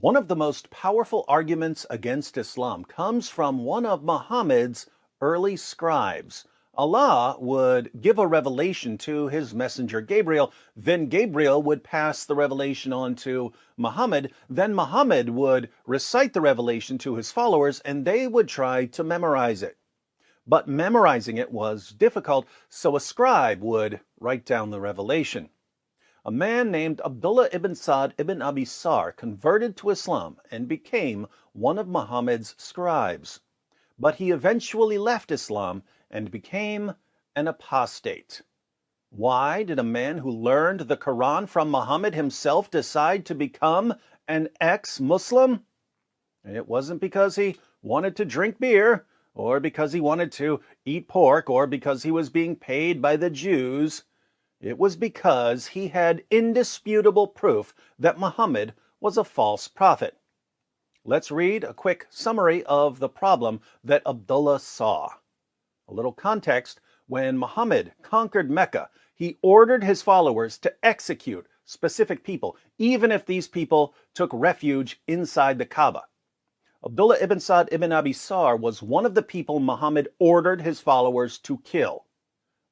One of the most powerful arguments against Islam comes from one of Muhammad's early scribes. Allah would give a revelation to his messenger Gabriel, then Gabriel would pass the revelation on to Muhammad, then Muhammad would recite the revelation to his followers, and they would try to memorize it. But memorizing it was difficult, so a scribe would write down the revelation. A man named Abdullah ibn Sa'd ibn Abi Sar converted to Islam and became one of Muhammad's scribes. But he eventually left Islam and became an apostate. Why did a man who learned the Quran from Muhammad himself decide to become an ex-Muslim? It wasn't because he wanted to drink beer, or because he wanted to eat pork, or because he was being paid by the Jews. It was because he had indisputable proof that Muhammad was a false prophet. Let's read a quick summary of the problem that Abdullah saw. A little context: when Muhammad conquered Mecca, he ordered his followers to execute specific people, even if these people took refuge inside the Kaaba. Abdullah ibn Sa'd ibn Abi Sar was one of the people Muhammad ordered his followers to kill.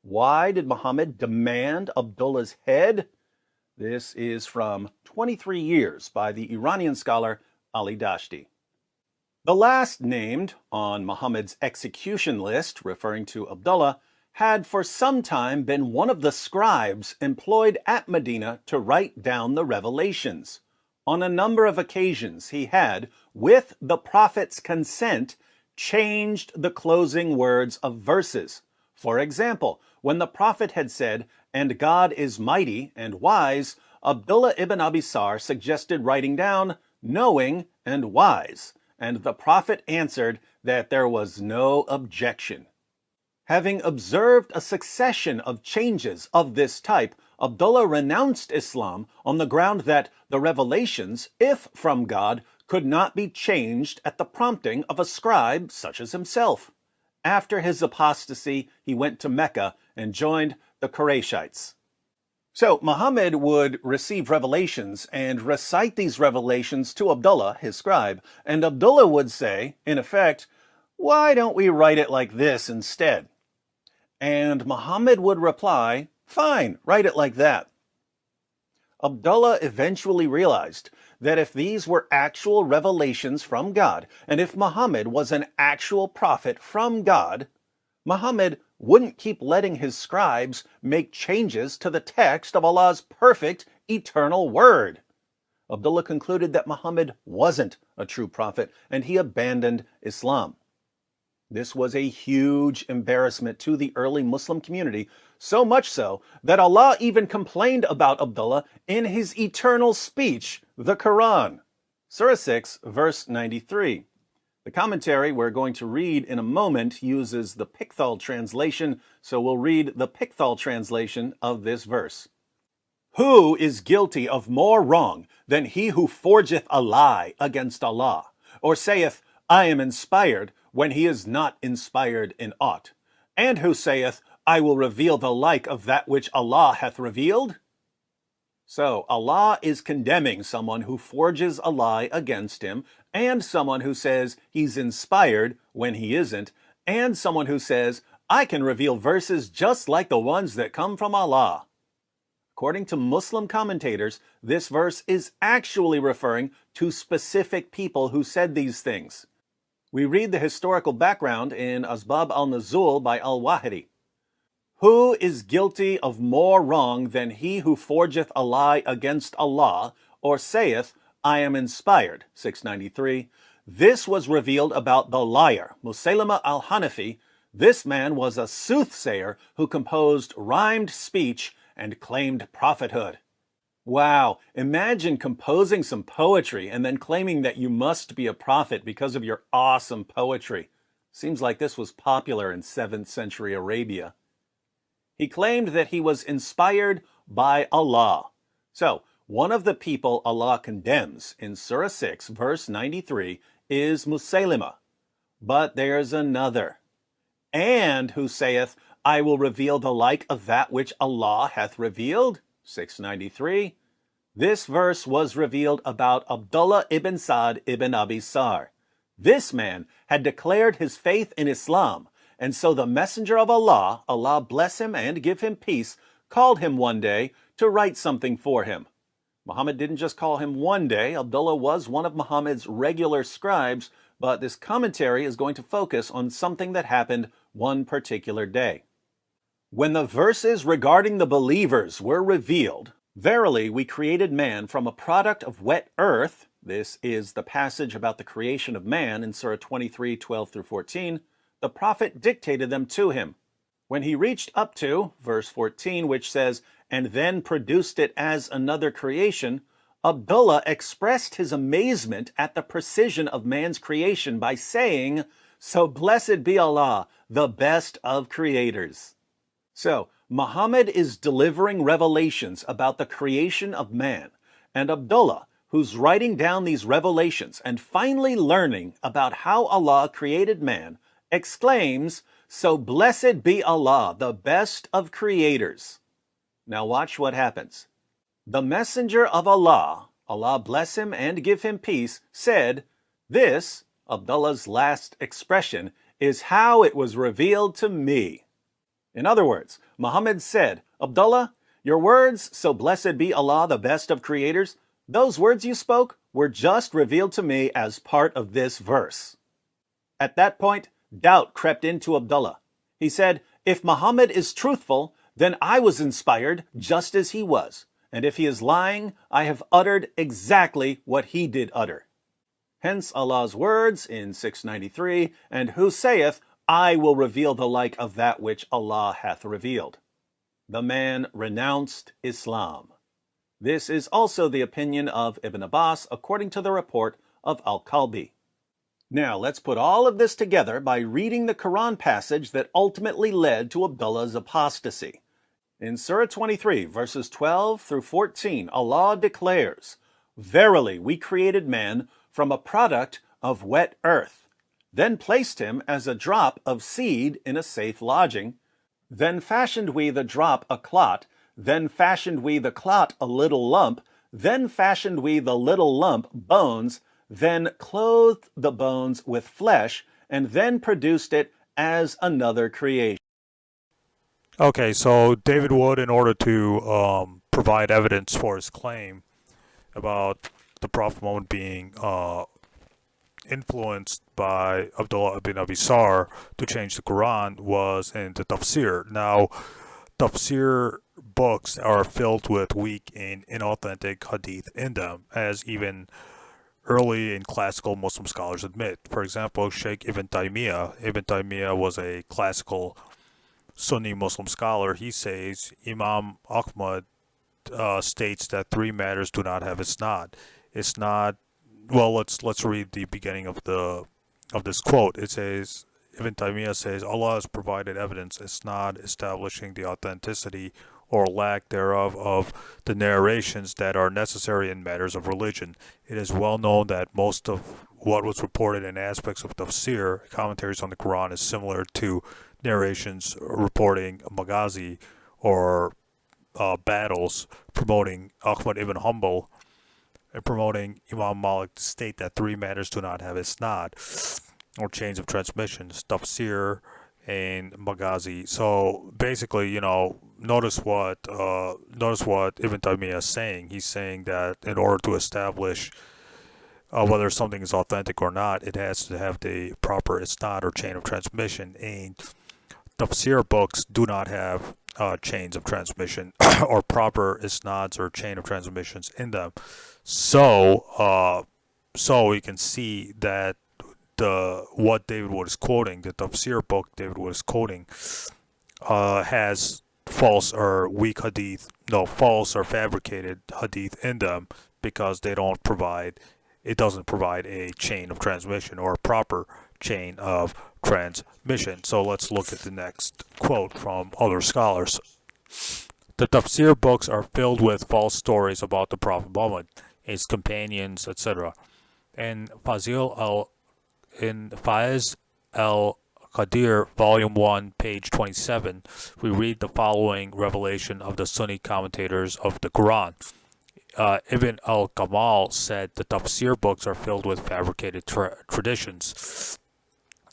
Why did Muhammad demand Abdullah's head? This is from 23 Years by the Iranian scholar Ali Dashti. The last named on Muhammad's execution list, referring to Abdullah, had for some time been one of the scribes employed at Medina to write down the revelations. On a number of occasions, he had, with the Prophet's consent, changed the closing words of verses. For example, when the Prophet had said, "And God is mighty and wise," Abdullah ibn Abi Sar suggested writing down, "knowing and wise," and the Prophet answered that there was no objection. Having observed a succession of changes of this type, Abdullah renounced Islam on the ground that the revelations, if from God, could not be changed at the prompting of a scribe such as himself. After his apostasy, he went to Mecca and joined the Qurayshites. So Muhammad would receive revelations and recite these revelations to Abdullah, his scribe, and Abdullah would say, in effect, "Why don't we write it like this instead?" And Muhammad would reply, "Fine, write it like that." Abdullah eventually realized that if these were actual revelations from God, and if Muhammad was an actual prophet from God, Muhammad wouldn't keep letting his scribes make changes to the text of Allah's perfect, eternal word. Abdullah concluded that Muhammad wasn't a true prophet, and he abandoned Islam. This was a huge embarrassment to the early Muslim community, so much so that Allah even complained about Abdullah in his eternal speech, the Quran. Surah 6, verse 93. The commentary we're going to read in a moment uses the Pickthall translation, so we'll read the Pickthall translation of this verse. "Who is guilty of more wrong than he who forgeth a lie against Allah, or saith, I am inspired, when he is not inspired in aught, and who saith, I will reveal the like of that which Allah hath revealed?" So Allah is condemning someone who forges a lie against him, and someone who says he's inspired when he isn't, and someone who says, I can reveal verses just like the ones that come from Allah. According to Muslim commentators, this verse is actually referring to specific people who said these things. We read the historical background in Asbab al-Nuzul by al-Wahidi. "Who is guilty of more wrong than he who forgeth a lie against Allah, or saith, I am inspired?" 693. This was revealed about the liar, Musaylama al-Hanafi. This man was a soothsayer who composed rhymed speech and claimed prophethood. Wow, imagine composing some poetry and then claiming that you must be a prophet because of your awesome poetry. Seems like this was popular in 7th century Arabia. He claimed that he was inspired by Allah. So, one of the people Allah condemns in Surah 6, verse 93, is Musaylima. But there's another. "And who saith, I will reveal the like of that which Allah hath revealed?" 693. This verse was revealed about Abdullah ibn Sa'd ibn Abi Sar. This man had declared his faith in Islam, and so the messenger of Allah, Allah bless him and give him peace, called him one day to write something for him. Muhammad didn't just call him one day. Abdullah was one of Muhammad's regular scribes, but this commentary is going to focus on something that happened one particular day. When the verses regarding the believers were revealed, verily we created man from a product of wet earth. This is the passage about the creation of man in Surah 23, 12 through 14. The Prophet dictated them to him. When he reached up to verse 14, which says, and then produced it as another creation, Abdullah expressed his amazement at the precision of man's creation by saying, so blessed be Allah, the best of creators. So, Muhammad is delivering revelations about the creation of man, and Abdullah, who's writing down these revelations and finally learning about how Allah created man, exclaims, so blessed be Allah, the best of creators. Now watch what happens. The messenger of Allah, Allah bless him and give him peace, said, this, Abdullah's last expression, is how it was revealed to me. In other words, Muhammad said, Abdullah, your words, so blessed be Allah, the best of creators, those words you spoke were just revealed to me as part of this verse. At that point, doubt crept into Abdullah. He said, if Muhammad is truthful, then I was inspired just as he was. And if he is lying, I have uttered exactly what he did utter. Hence Allah's words in 693, and who saith, I will reveal the like of that which Allah hath revealed. The man renounced Islam. This is also the opinion of Ibn Abbas, according to the report of Al-Kalbi. Now, let's put all of this together by reading the Quran passage that ultimately led to Abdullah's apostasy. In Surah 23, verses 12 through 14, Allah declares, verily we created man from a product of wet earth, then placed him as a drop of seed in a safe lodging. Then fashioned we the drop a clot, then fashioned we the clot a little lump, then fashioned we the little lump bones, then clothed the bones with flesh, and then produced it as another creation. Okay, so David Wood, in order to provide evidence for his claim about the Prophet Muhammad being influenced by Abdullah ibn Abi Sar to change the Quran, was in the tafsir. Now, tafsir books are filled with weak and inauthentic hadith in them, as even early and classical Muslim scholars admit. For example, Sheikh Ibn Taymiyyah was a classical Sunni Muslim scholar. He says Imam Ahmad states that three matters do not have isnad. Isnad. Well, let's read the beginning of this quote. It says, Ibn Taymiyyah says, Allah has provided evidence isnad establishing the authenticity or lack thereof of the narrations that are necessary in matters of religion. It is well known that most of what was reported in aspects of tafsir, commentaries on the Quran, is similar to narrations reporting Maghazi or battles, promoting Ahmad ibn Hanbal and promoting Imam Malik to state that three matters do not have isnad or chains of transmissions, tafsir and Maghazi. So basically, notice what Ibn Taymiyyah is saying. He's saying that in order to establish whether something is authentic or not, it has to have the proper isnad or chain of transmission. And tafsir books do not have chains of transmission or proper isnads or chain of transmissions in them. So we can see that what David Wood is quoting, the tafsir book David Wood is quoting, has false or weak hadith, false or fabricated hadith in them, because it doesn't provide a chain of transmission or a proper chain of transmission. So let's look at the next quote from other scholars. The tafsir books are filled with false stories about the Prophet Muhammad, his companions, etc. In Faiz al-Qadir, Volume 1, page 27, we read the following revelation of the Sunni commentators of the Quran. Ibn al-Kamal said the tafsir books are filled with fabricated traditions.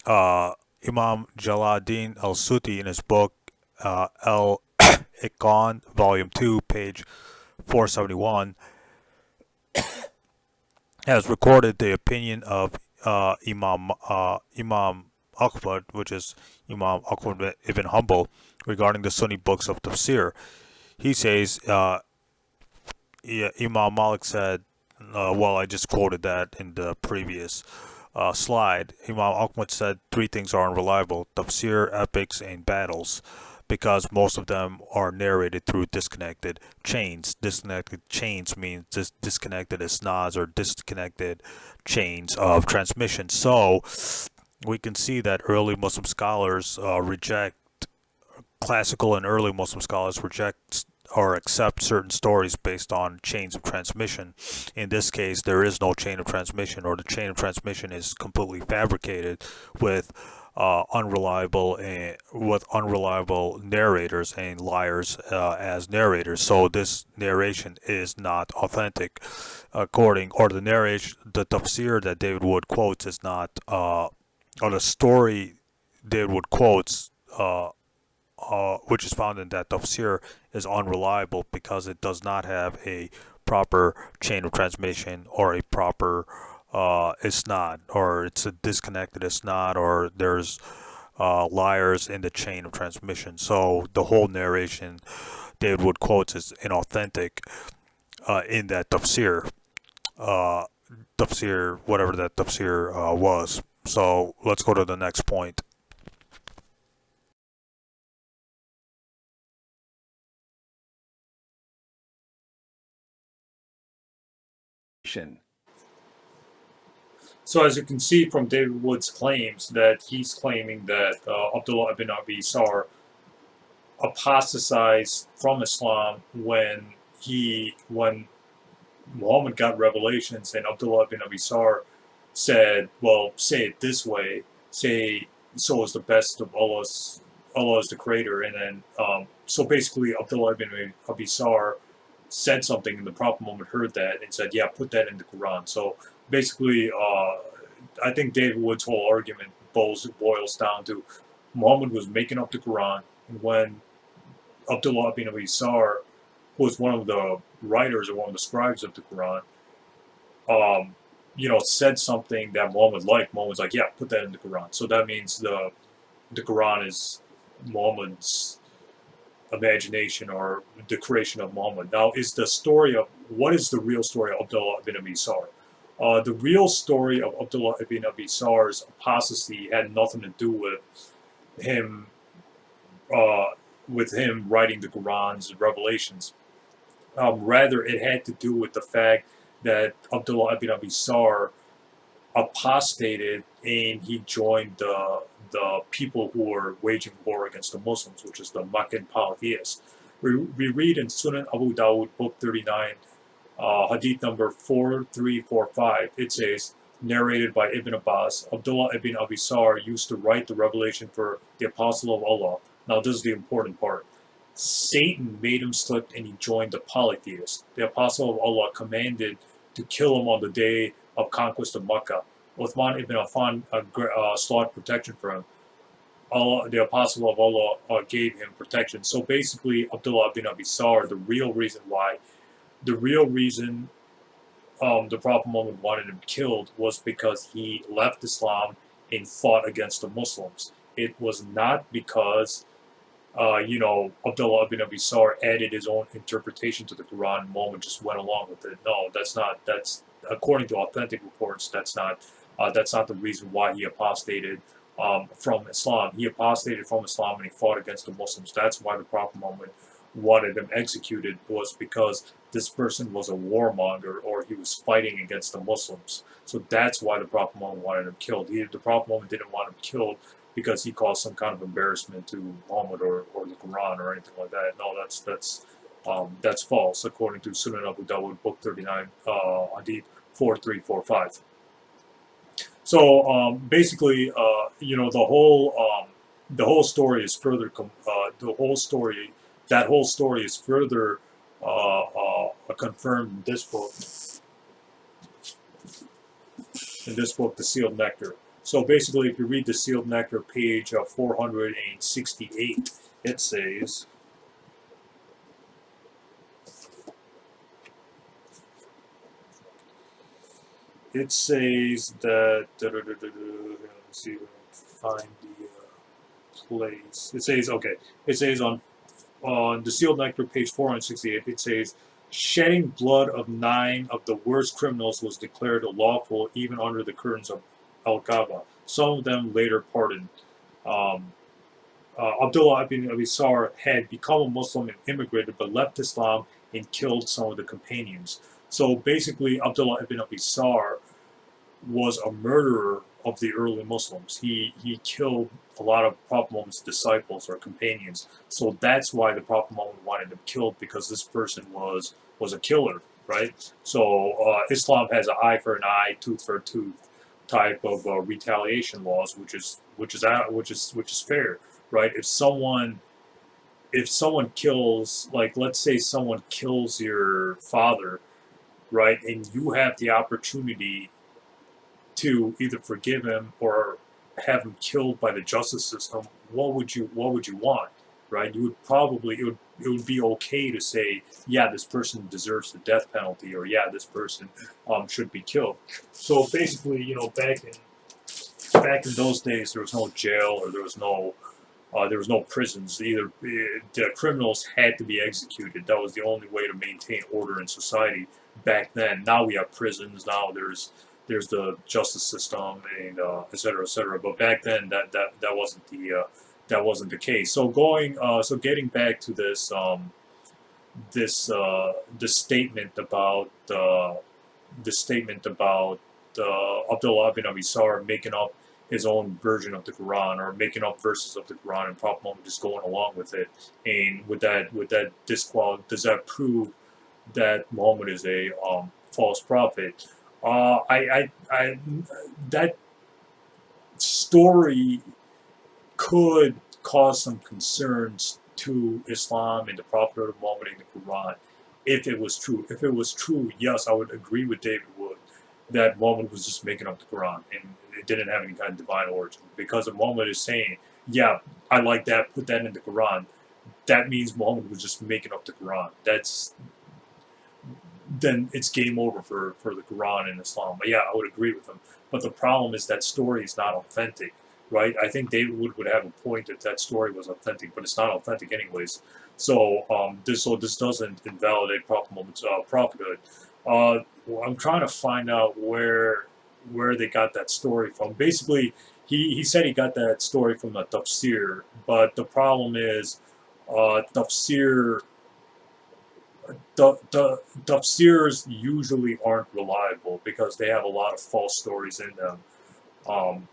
Uh, Imam Jalaluddin al-Suti in his book Al-Iqan, Volume 2, page 471, has recorded the opinion of Imam Ahmad, which is Imam Ahmad ibn Hanbal, regarding the Sunni books of tafsir. He says, Imam Malik said, well, I just quoted that in the previous slide. Imam Ahmad said three things are unreliable: tafsir, epics, and battles, because most of them are narrated through disconnected chains. Disconnected chains means disconnected isnads or disconnected chains of transmission. So we can see that early Muslim scholars reject classical and early Muslim scholars reject or accept certain stories based on chains of transmission. In this case, there is no chain of transmission, or the chain of transmission is completely fabricated with unreliable narrators and liars as narrators. So this narration is not authentic, the tafsir that David Wood quotes is not, or the story David Wood quotes. Which is found in that tafsir, is unreliable because it does not have a proper chain of transmission or a proper isnad, or it's a disconnected isnad, or there's liars in the chain of transmission. So the whole narration David Wood quotes is inauthentic in that tafsir, whatever that tafsir was. So let's go to the next point. So as you can see from David Wood's claims, that he's claiming that Abdullah ibn Abi Sar apostatized from Islam when Muhammad got revelations, and Abdullah ibn Abi Sar said, well, say it this way, say, so is the best of Allah's, Allah is the creator. And then, so basically Abdullah ibn Abi Sar said something, and the Prophet Muhammad heard that and said, yeah, put that in the Quran. So basically, I think David Wood's whole argument boils down to Muhammad was making up the Quran, and when Abdullah ibn Abi Sar, who was one of the writers or one of the scribes of the Quran, said something that Muhammad liked, Muhammad's like, yeah, put that in the Quran. So that means the Quran is Muhammad's imagination, or the creation of Muhammad. Now, what is the real story of Abdullah ibn Abi Sar? The real story of Abdullah ibn Abi Sar's apostasy had nothing to do him with him writing the Quran's revelations. Rather, it had to do with the fact that Abdullah ibn Abi Sar apostated, and he joined the people who were waging war against the Muslims, which is the Meccan polytheists. We read in Sunan Abu Dawud, book 39, hadith number 4345, it says, narrated by Ibn Abbas, Abdullah ibn Abi Sar used to write the revelation for the Apostle of Allah. Now this is the important part. Satan made him slip, and he joined the polytheists. The Apostle of Allah commanded to kill him on the day of conquest of Mecca. Uthman ibn Affan sought protection for him. The Apostle of Allah gave him protection. So basically, Abdullah ibn Abi Sar, the real reason the Prophet Muhammad wanted him killed was because he left Islam and fought against the Muslims. It was not because Abdullah ibn Abi Sar added his own interpretation to the Quran, and Muhammad just went along with it. No, that's according to authentic reports, that's not the reason why he apostated from Islam. He apostated from Islam and he fought against the Muslims. That's why the Prophet Muhammad wanted him executed, was because this person was a warmonger, or he was fighting against the Muslims. So that's why the Prophet Muhammad wanted him killed. The Prophet Muhammad didn't want him killed because he caused some kind of embarrassment to Muhammad or the Quran or anything like that. No, that's false, according to Sunan Abu Dawud, book 39, hadith 4345. So basically, the whole story is further confirmed in this book. In this book, The Sealed Nectar. So basically, if you read The Sealed Nectar, page 468, it says, that, let's see if I can find the place. It says, okay, it says on The Sealed Nectar, page 468, it says, shedding blood of 9 of the worst criminals was declared lawful even under the curtains of Al-Kaaba. Some of them later pardoned. Abdullah ibn Abi Sar had become a Muslim and immigrated, but left Islam and killed some of the companions. So basically, Abdullah ibn Abi Sar was a murderer of the early Muslims. He killed a lot of Prophet Muhammad's disciples or companions. So that's why the Prophet Muhammad wanted him killed, because this person was a killer, right? So Islam has an eye for an eye, tooth for a tooth type of retaliation laws, which is fair, right? If someone kills, like, let's say someone kills your father, right, and you have the opportunity to either forgive him or have him killed by the justice system, what would you want, right? You would probably, it would be okay to say, yeah, this person deserves the death penalty, or yeah, this person should be killed. So basically, back in those days, there was no jail, or there was no prisons. Either the criminals had to be executed. That was the only way to maintain order in society back then. Now we have prisons. Now there's the justice system, and et cetera, et cetera. But back then, that wasn't the case. So getting back to this statement about Abdullah bin Abi Sar making up his own version of the Quran, or making up verses of the Quran, and Prophet Muhammad just going along with it. And does that prove that Muhammad is a false prophet? That story could cause some concerns to Islam and the prophethood of Muhammad and the Quran, if it was true. If it was true, yes, I would agree with David Wood that Muhammad was just making up the Quran and it didn't have any kind of divine origin. Because if Muhammad is saying, yeah, I like that, put that in the Quran, that means Muhammad was just making up the Quran. Then it's game over for the Quran and Islam. But yeah, I would agree with him. But the problem is that story is not authentic, right? I think David Wood would have a point if that story was authentic, but it's not authentic anyways. So this doesn't invalidate Prophet Muhammad's prophethood. I'm trying to find out where they got that story from. Basically, he said he got that story from the tafsir, but the problem is tafsirs usually aren't reliable because they have a lot of false stories in them.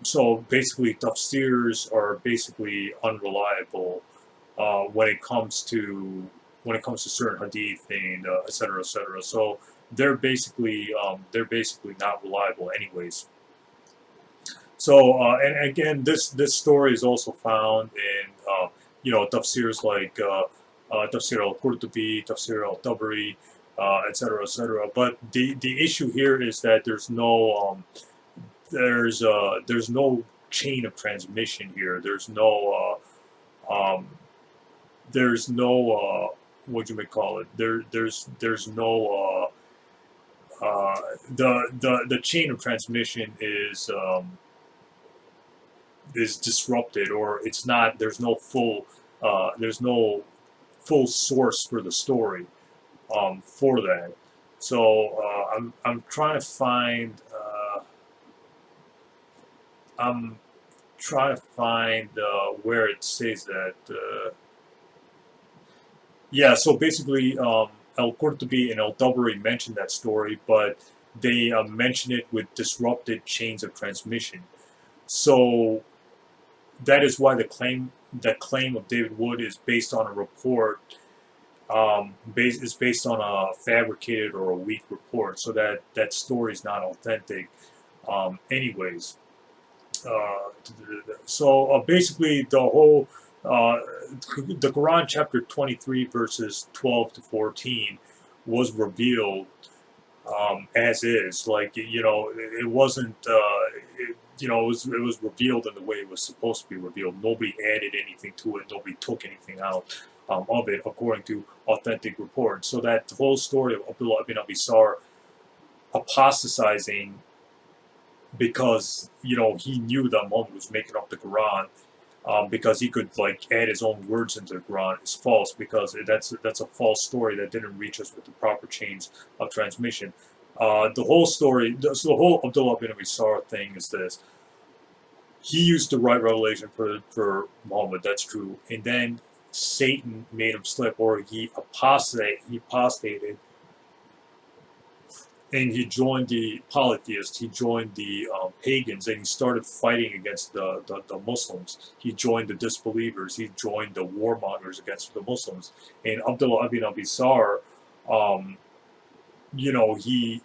So basically, tafsirs are basically unreliable when it comes to certain hadith and et cetera, et cetera. So they're basically not reliable anyways. So and again, this story is also found in tafsirs like Tafsir al-Qurtubi, Tafsir al-Tabari, et cetera, et cetera. But the issue here is that there's no chain of transmission here. There's no what you may call it. There's no the chain of transmission is disrupted, or it's not. There's no full source for the story for that. So I'm trying to find where it says that. Yeah, so basically, al-Qurtubi and al-Tabari mentioned that story, but they mention it with disrupted chains of transmission. So that is why the claim of David Wood is based on a report, is based on a fabricated or a weak report. So that story is not authentic, anyways. So basically, the whole the Quran chapter 23 verses 12 to 14 was revealed as is. Like, it wasn't. It was revealed in the way it was supposed to be revealed. Nobody added anything to it. Nobody took anything out of it, according to authentic reports. So that whole story of Abdullah ibn Abi Sar apostatizing because he knew that Muhammad was making up the Quran, because he could like add his own words into the Quran, is false, because that's a false story that didn't reach us with the proper chains of transmission. The whole story, so the whole Abdullah bin Abi Sar thing is this: he used the right revelation for Muhammad, that's true, and then Satan made him slip, or he apostated, and he joined the polytheists, he joined the pagans, and he started fighting against the Muslims. He joined the disbelievers, he joined the warmongers against the Muslims. And Abdullah ibn Abi Sar, he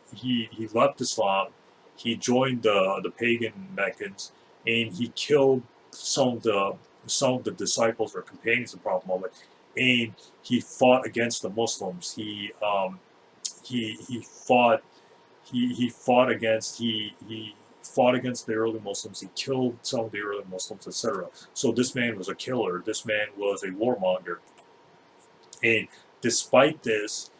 left Islam, he joined the pagan Meccans, and he killed some of the disciples or companions of Prophet Muhammad, and he fought against the Muslims. He fought he fought against the early Muslims. He killed some of the early Muslims, etc. So this man was a killer. This man was a warmonger. And despite this,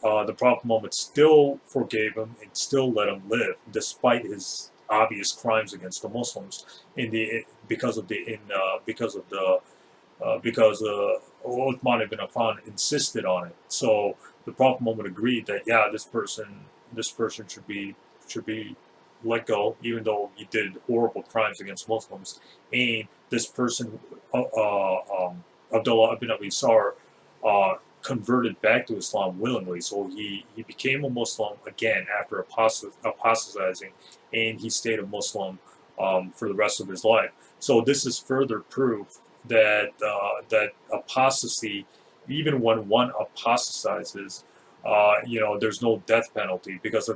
the Prophet Muhammad still forgave him and still let him live, despite his obvious crimes against the Muslims. Because Uthman ibn Affan insisted on it. So the Prophet Muhammad agreed that this person should be let go, even though he did horrible crimes against Muslims. And this person, Abdullah ibn Abi Sar, converted back to Islam willingly. So he became a Muslim again after apostatizing, and he stayed a Muslim for the rest of his life. So this is further proof that that apostasy, even when one apostatizes, there's no death penalty, because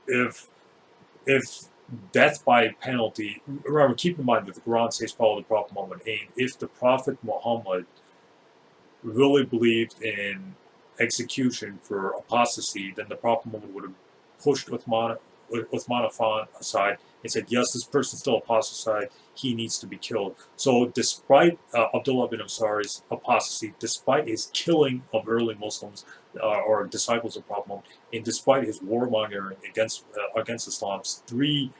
if death by penalty, remember, keep in mind that the Quran says follow the Prophet Muhammad, and if the Prophet Muhammad really believed in execution for apostasy, then the Prophet Muhammad would have pushed Uthman Affan aside and said, yes, this person's still apostate, he needs to be killed. So despite Abdullah bin Sar's apostasy, despite his killing of early Muslims or disciples of Prophet Muhammad, and despite his warmongering against Islam's three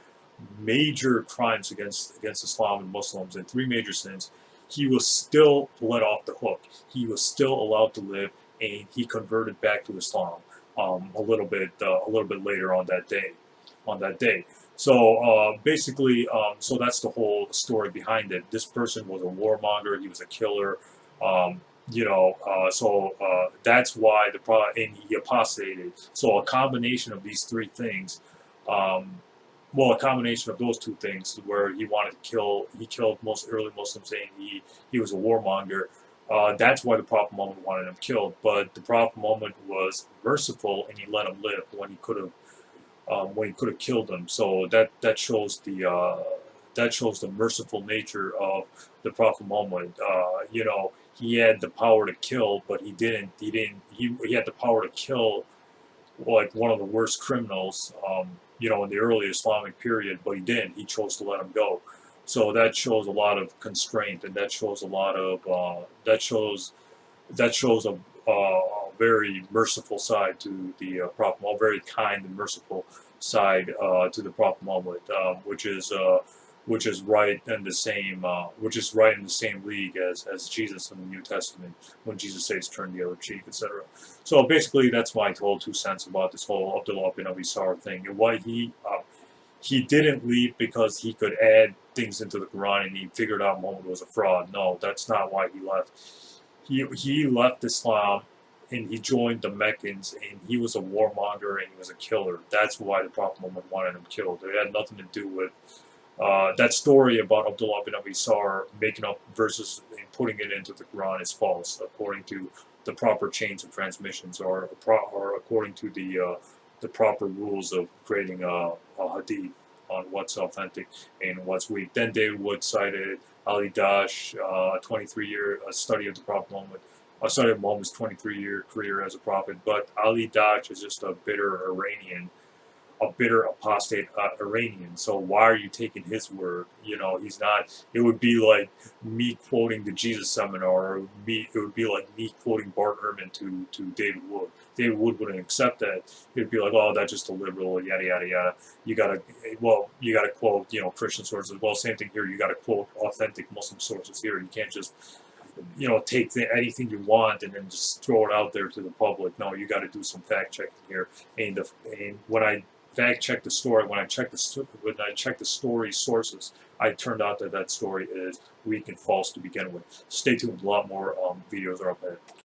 major crimes against Islam and Muslims, and three major sins, he was still let off the hook. He was still allowed to live, and he converted back to Islam a little bit later on that day. So basically, so that's the whole story behind it. This person was a warmonger. He was a killer. That's why and he apostated. So a combination of these three things. A combination of those two things, where he killed most early Muslims, saying he was a warmonger. That's why the Prophet Muhammad wanted him killed. But the Prophet Muhammad was merciful, and he let him live when he could have killed him. So that shows the merciful nature of the Prophet Muhammad. He had the power to kill, but he didn't. He had the power to kill like one of the worst criminals, in the early Islamic period, but he didn't. He chose to let him go. So that shows a lot of constraint, and that shows a lot of a very merciful side to the Prophet Muhammad, very kind and merciful side to the Prophet Muhammad, which is right in the same league as Jesus in the New Testament, when Jesus says turn the other cheek, etc. So basically, that's my whole 2 cents about this whole Abdullah bin Abi Sar thing, and why he didn't leave because he could add things into the Quran and he figured out Muhammad was a fraud. No, that's not why he left. He left Islam and he joined the Meccans, and he was a warmonger and he was a killer. That's why the Prophet Muhammad wanted him killed. It had nothing to do with that story about Abdullah bin Abi Sar making up verses and putting it into the Quran is false, according to the proper chains of transmissions, or according to the proper rules of creating a hadith on what's authentic and what's weak. Then David Wood cited Ali Dash, a 23-year study of the Prophet Muhammad, outside of Muhammad's 23-year career as a prophet. But Ali Dach is just a bitter Iranian, a bitter apostate Iranian. So why are you taking his word? You know, he's not. It would be like me quoting the Jesus Seminar, or it would be like me quoting Bart Ehrman to David Wood. David Wood wouldn't accept that. He'd be like, oh, that's just a liberal, yada yada yada. You gotta quote, you know, Christian sources. Well, same thing here. You gotta quote authentic Muslim sources here. You can't just, you know, take anything you want and then just throw it out there to the public. No, you got to do some fact checking here. And when I fact check the story, when I check the story sources, I turned out that story is weak and false to begin with. Stay tuned. A lot more videos are up ahead.